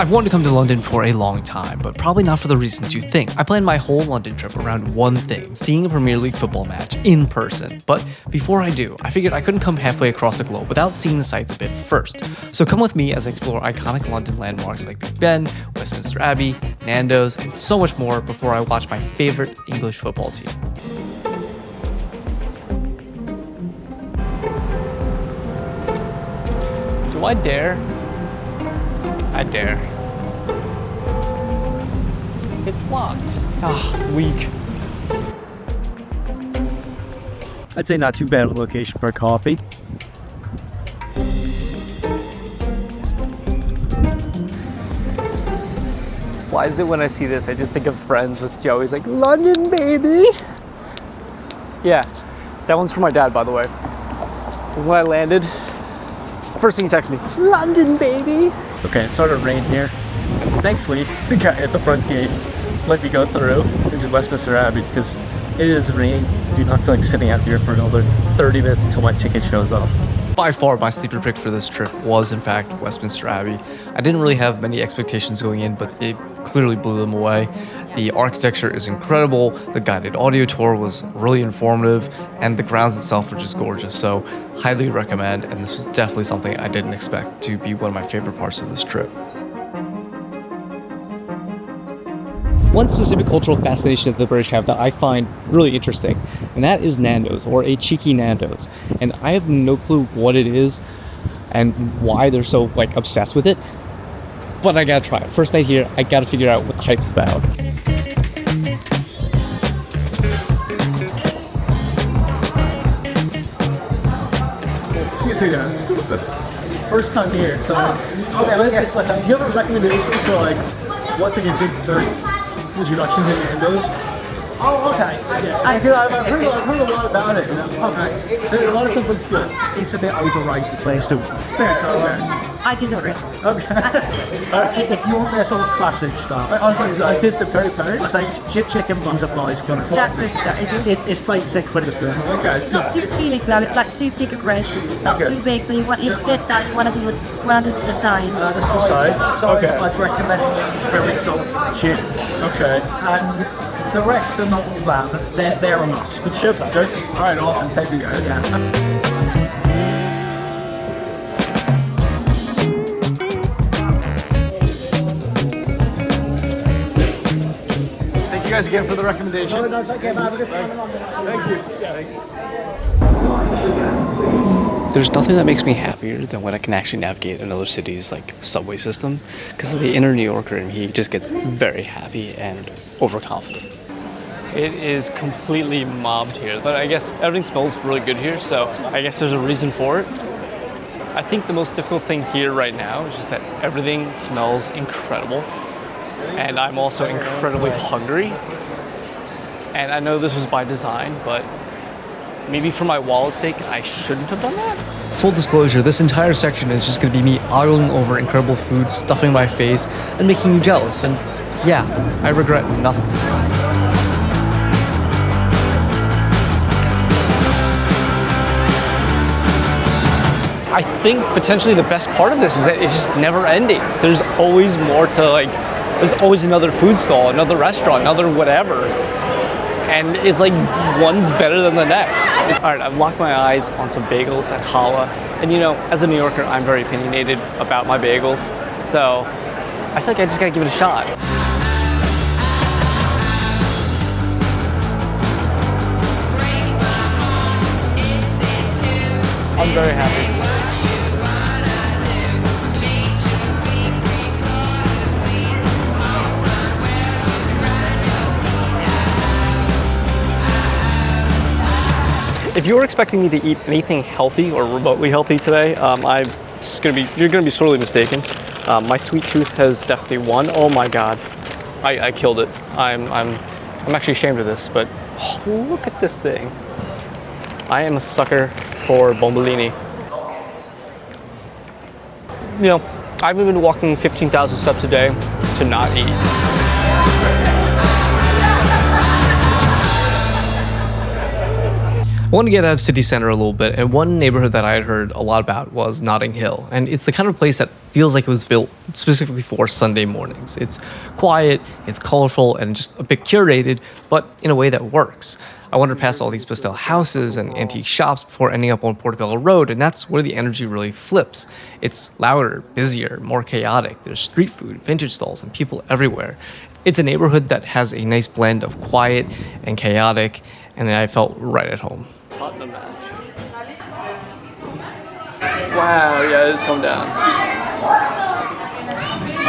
I've wanted to come to London for a long time, but probably not for the reasons you think. I planned my whole London trip around one thing, seeing a Premier League football match in person. But before I do, I figured I couldn't come halfway across the globe without seeing the sights a bit first. So come with me as I explore iconic London landmarks like Big Ben, Westminster Abbey, Nando's, and so much more before I watch my favorite English football team. Do I dare? I dare. It's locked. Weak. I'd say not too bad of a location for a coffee. Why is it when I see this, I just think of Friends with Joey? He's like, London, baby. Yeah, that one's for my dad, by the way. When I landed, first thing he texted me, London, baby. Okay, it started to rain here. Thankfully, the guy at the front gate let me go through into Westminster Abbey because it is raining. I do not feel like sitting out here for another 30 minutes until my ticket shows up. By far, my sleeper pick for this trip was, in fact, Westminster Abbey. I didn't really have many expectations going in, but it clearly blew them away. The architecture is incredible, the guided audio tour was really informative, and the grounds itself are just gorgeous, so highly recommend, and this was definitely something I didn't expect to be one of my favorite parts of this trip. One specific cultural fascination that the British have that I find really interesting, and that is Nando's, or a cheeky Nando's. And I have no clue what it is and why they're so obsessed with it, but I gotta try it. First night here, I gotta figure out what the hype's about. Excuse me guys, first time here, so do you have a recommendation for what's a big first introduction to Nando's? Oh, okay. Yeah. I've heard a lot about it. Okay. A lot of stuff looks good. It's a bit overrated place to. Fair, it's alright. I disagree. Okay. If you want their sort of classic stuff, I did the peri peri. I say chicken butterflies kind of. It's like £6 good. Okay. It's not too cheesy though. It's like 2 chicken breasts. It's not too big, so you want if this side you want to do the sides. That's the side. So okay. I'd recommend very salty chicken. Okay. And the rest are not all that, but they're on us. Good chips, good. Alright, awesome. Thank you guys. Thank you guys again for the recommendation. No, it's okay. Have a good time. Thank you. Yeah, thanks. There's nothing that makes me happier than when I can actually navigate another city's subway system, because the inner New Yorker in me just gets very happy and overconfident. It is completely mobbed here, but I guess everything smells really good here, so I guess there's a reason for it. I think the most difficult thing here right now is just that everything smells incredible, and I'm also incredibly hungry. And I know this was by design, but maybe for my wallet's sake, I shouldn't have done that. Full disclosure, this entire section is just gonna be me ogling over incredible food, stuffing my face, and making you jealous, and yeah, I regret nothing. I think potentially the best part of this is that it's just never ending. There's always more to there's always another food stall, another restaurant, another whatever. And it's one's better than the next. All right, I've locked my eyes on some bagels at Challah. And as a New Yorker, I'm very opinionated about my bagels. So I feel like I just gotta give it a shot. I'm very happy. If you were expecting me to eat anything healthy or remotely healthy today, you're gonna be sorely mistaken. My sweet tooth has definitely won. Oh my God, I killed it. I'm actually ashamed of this, but look at this thing. I am a sucker for bombolini. I've been walking 15,000 steps a day to not eat. I want to get out of city center a little bit, and one neighborhood that I had heard a lot about was Notting Hill, and it's the kind of place that feels like it was built specifically for Sunday mornings. It's quiet, it's colorful, and just a bit curated, but in a way that works. I wandered past all these pastel houses and antique shops before ending up on Portobello Road, and that's where the energy really flips. It's louder, busier, more chaotic. There's street food, vintage stalls, and people everywhere. It's a neighborhood that has a nice blend of quiet and chaotic, and I felt right at home. Tottenham match. Wow, yeah, it's come down.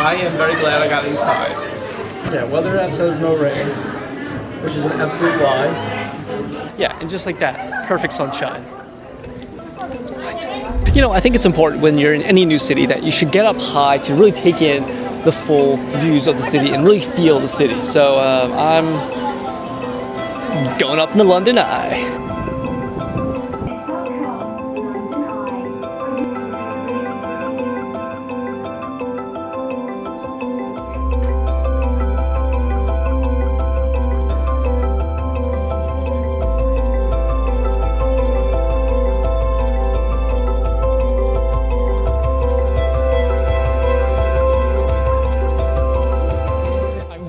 I am very glad I got inside. Yeah, weather app says no rain, which is an absolute lie. Yeah, and just like that, perfect sunshine. You know, I think it's important when you're in any new city that you should get up high to really take in the full views of the city and really feel the city. So I'm going up in the London Eye.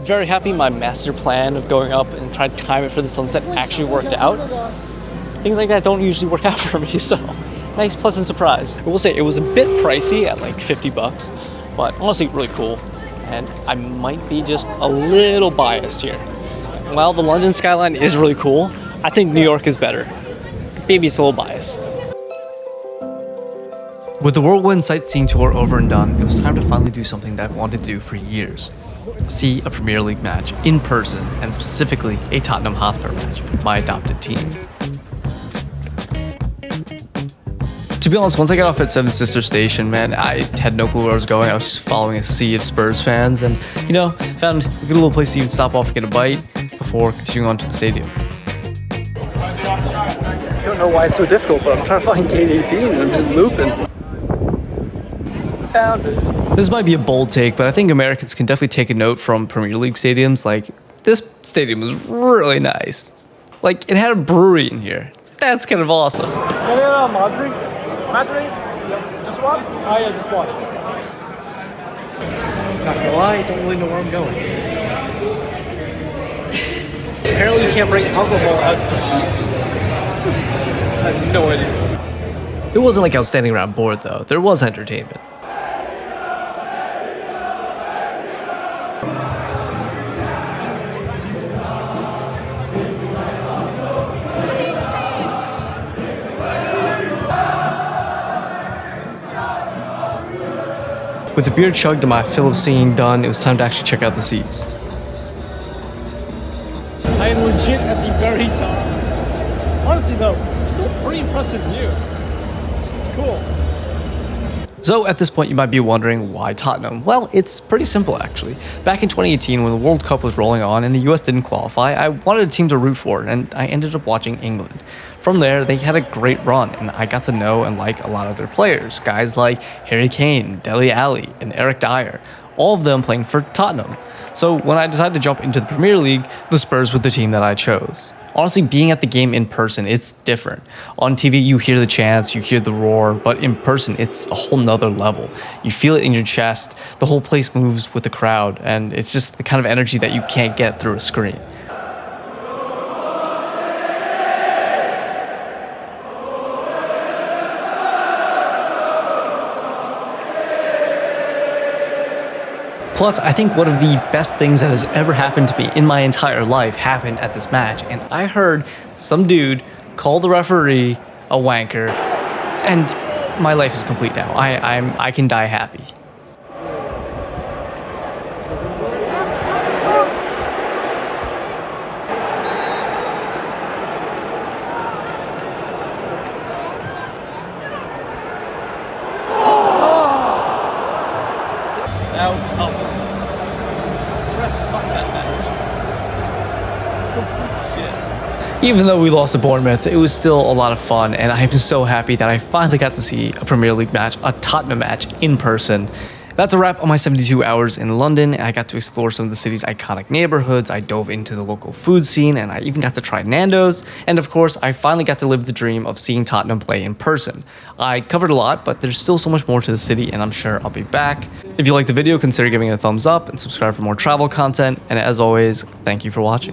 Very happy my master plan of going up and trying to time it for the sunset actually worked out. Things like that don't usually work out for me, so nice pleasant surprise. I will say it was a bit pricey at like $50, but honestly really cool. And I might be just a little biased here. While the London skyline is really cool, I think New York is better. Maybe it's a little biased. With the whirlwind sightseeing tour over and done, it was time to finally do something that I've wanted to do for years. See a Premier League match in person, and specifically a Tottenham Hotspur match, my adopted team. To be honest, once I got off at Seven Sisters Station, man, I had no clue where I was going. I was just following a sea of Spurs fans and, you know, found a good little place to even stop off and get a bite before continuing on to the stadium. I don't know why it's so difficult, but I'm trying to find gate 18 and I'm just looping. Found it. This might be a bold take, but I think Americans can definitely take a note from Premier League stadiums. Like, this stadium was really nice. Like, it had a brewery in here. That's kind of awesome. Madrid? Just one? Oh yeah, just one. Not gonna lie, I don't really know where I'm going. Apparently you can't bring alcohol out to the seats. I have no idea. It wasn't like I was standing around bored though. There was entertainment. With the beer chugged and my fill of singing done, it was time to actually check out the seats. I am legit at the very top. Honestly though, still a pretty impressive view. Cool. So at this point you might be wondering why Tottenham? Well, it's pretty simple actually. Back in 2018 when the World Cup was rolling on and the US didn't qualify, I wanted a team to root for and I ended up watching England. From there, they had a great run and I got to know and like a lot of their players. Guys like Harry Kane, Dele Alli, and Eric Dyer. All of them playing for Tottenham. So when I decided to jump into the Premier League, the Spurs were the team that I chose. Honestly, being at the game in person, it's different. On TV, you hear the chants, you hear the roar, but in person, it's a whole nother level. You feel it in your chest, the whole place moves with the crowd, and it's just the kind of energy that you can't get through a screen. Plus, I think one of the best things that has ever happened to me in my entire life happened at this match. And I heard some dude call the referee a wanker, and my life is complete now. I can die happy. That was tough. Refs suck that match. Complete shit. Even though we lost to Bournemouth, it was still a lot of fun, and I'm so happy that I finally got to see a Premier League match, a Tottenham match, in person. That's a wrap on my 72 hours in London. I got to explore some of the city's iconic neighborhoods, I dove into the local food scene, and I even got to try Nando's. And of course, I finally got to live the dream of seeing Tottenham play in person. I covered a lot, but there's still so much more to the city, and I'm sure I'll be back. If you liked the video, consider giving it a thumbs up and subscribe for more travel content. And as always, thank you for watching.